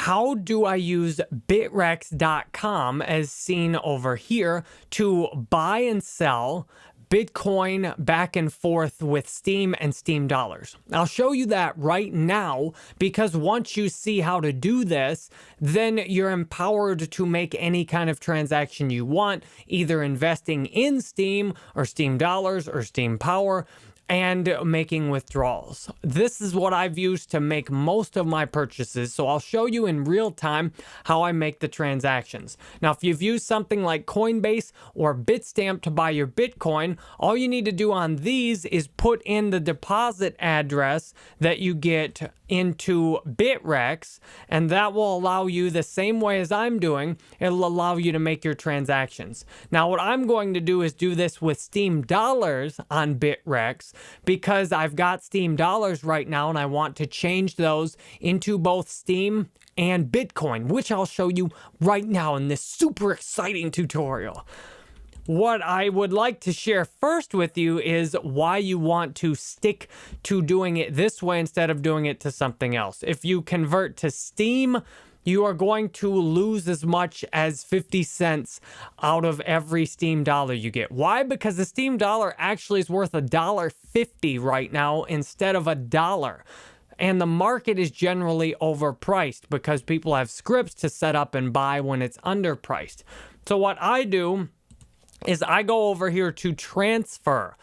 how do I use Bittrex.com as seen over here to buy and sell Bitcoin back and forth with Steem and Steem dollars? I'll show you that right now, because once you see how to do this, then you're empowered to make any kind of transaction you want, either investing in Steem or Steem dollars or Steem Power, and making withdrawals. This is what I've used to make most of my purchases, so I'll show you in real time how I make the transactions. Now, if you've used something like Coinbase or Bitstamp to buy your Bitcoin, all you need to do on these is put in the deposit address that you get into Bittrex, and that will allow you, the same way as I'm doing, it'll allow you to make your transactions. Now, what I'm going to do is do this with Steem dollars on Bittrex, because I've got Steem dollars right now and I want to change those into both Steem and Bitcoin, which I'll show you right now in this super exciting tutorial. What I would like to share first with you is why you want to stick to doing it this way instead of doing it to something else. If you convert to Steem, you are going to lose as much as 50 cents out of every Steem dollar you get. Why? Because the Steem dollar actually is worth $1.50 right now instead of $1. And the market is generally overpriced because people have scripts to set up and buy when it's underpriced. So what I do is I go over here to transfer.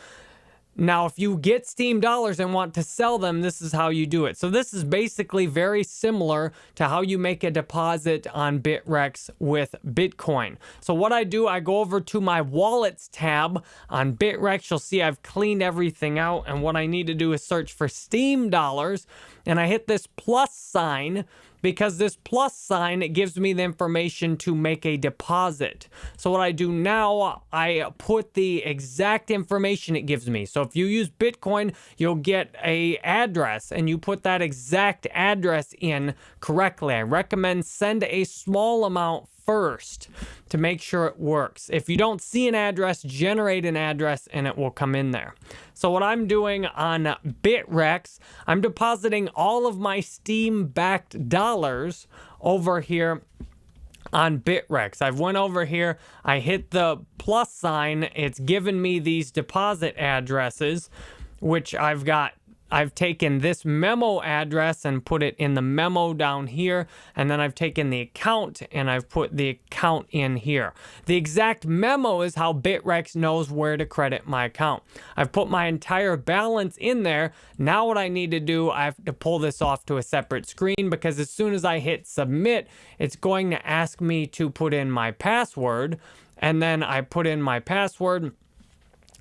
Now, if you get Steem dollars and want to sell them, this is how you do it. So this is basically very similar to how you make a deposit on Bittrex with Bitcoin. So what I do, I go over to my wallets tab on Bittrex. You'll see I've cleaned everything out. And what I need to do is search for Steem dollars. And I hit this plus sign, because this plus sign, it gives me the information to make a deposit. So what I do now, I put the exact information it gives me. So if you use Bitcoin, you'll get a address and you put that exact address in correctly. I recommend send a small amount first to make sure it works. If you don't see an address, generate an address and it will come in there. So what I'm doing on Bittrex, I'm depositing all of my Steem-backed dollars over here on Bittrex. I've went over here, I hit the plus sign, it's given me these deposit addresses, which I've taken this memo address and put it in the memo down here, and then I've taken the account and I've put the account in here. The exact memo is how Bittrex knows where to credit my account. I've put my entire balance in there. Now what I need to do, I have to pull this off to a separate screen, because as soon as I hit submit, it's going to ask me to put in my password, and then I put in my password.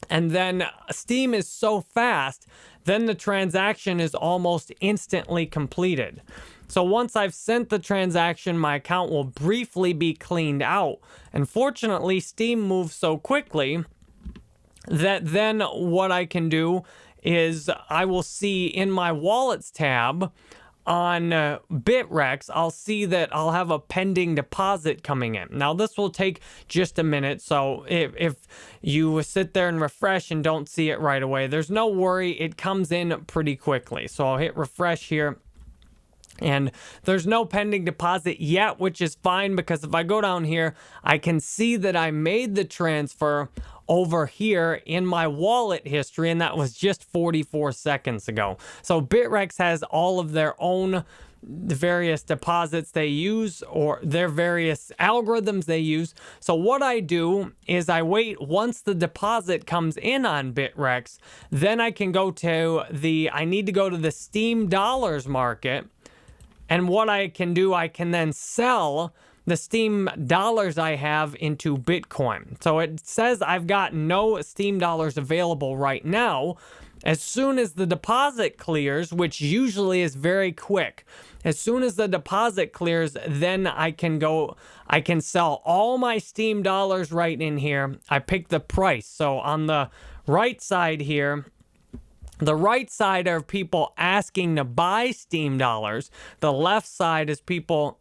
And then Steem is so fast, then the transaction is almost instantly completed. So once I've sent the transaction, my account will briefly be cleaned out. And fortunately, Steem moves so quickly that then what I can do is I will see in my wallets tab on Bittrex, I'll see that I'll have a pending deposit coming in. Now, this will take just a minute, so if you sit there and refresh and don't see it right away, there's no worry, it comes in pretty quickly. So I'll hit refresh here, and there's no pending deposit yet, which is fine, because if I go down here, I can see that I made the transfer over here in my wallet history, and that was just 44 seconds ago. So Bittrex has all of their own various deposits they use, or their various algorithms they use. So what I do is I wait once the deposit comes in on Bittrex, then I can go to I need to go to the Steem dollars market, and what I can do, I can then sell the Steem dollars I have into Bitcoin. So it says I've got no Steem dollars available right now. As soon as the deposit clears, which usually is very quick, as soon as the deposit clears, then I can sell all my Steem dollars right in here. I pick the price. So on the right side here, the right side are people asking to buy Steem dollars. The left side is people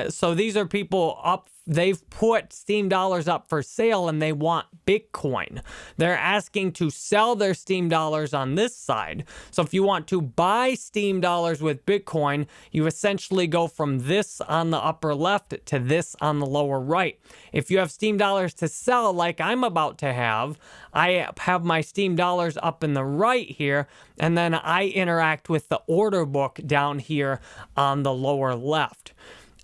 So these are people up, they've put Steam dollars up for sale and they want Bitcoin. They're asking to sell their Steam dollars on this side. So if you want to buy Steam dollars with Bitcoin, you essentially go from this on the upper left to this on the lower right. If you have Steam dollars to sell, like I'm about to have, I have my Steam dollars up in the right here, and then I interact with the order book down here on the lower left.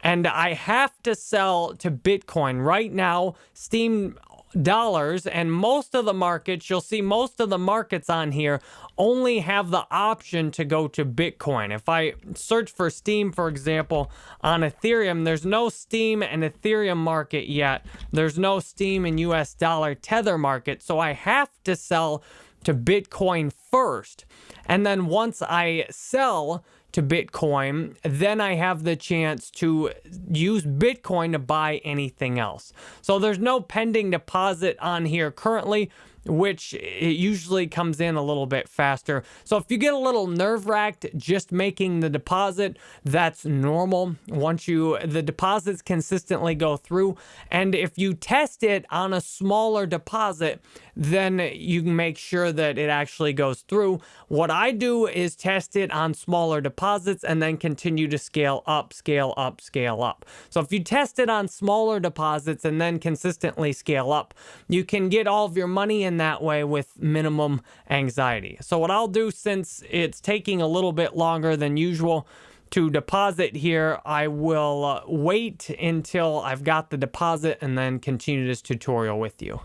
And I have to sell to Bitcoin. Right now, Steam dollars and most of the markets, you'll see most of the markets on here only have the option to go to Bitcoin. If I search for Steam, for example, on Ethereum, there's no Steam and Ethereum market yet. There's no Steam and US dollar tether market. So I have to sell to Bitcoin first. And then once I sell to Bitcoin, then I have the chance to use Bitcoin to buy anything else. So there's no pending deposit on here currently, which it usually comes in a little bit faster. So if you get a little nerve-wracked just making the deposit, that's normal. Once the deposits consistently go through, and if you test it on a smaller deposit, then you can make sure that it actually goes through. What I do is test it on smaller deposits and then continue to scale up, scale up, scale up. So if you test it on smaller deposits and then consistently scale up, you can get all of your money in that way with minimum anxiety. So what I'll do, since it's taking a little bit longer than usual to deposit here, I will wait until I've got the deposit and then continue this tutorial with you.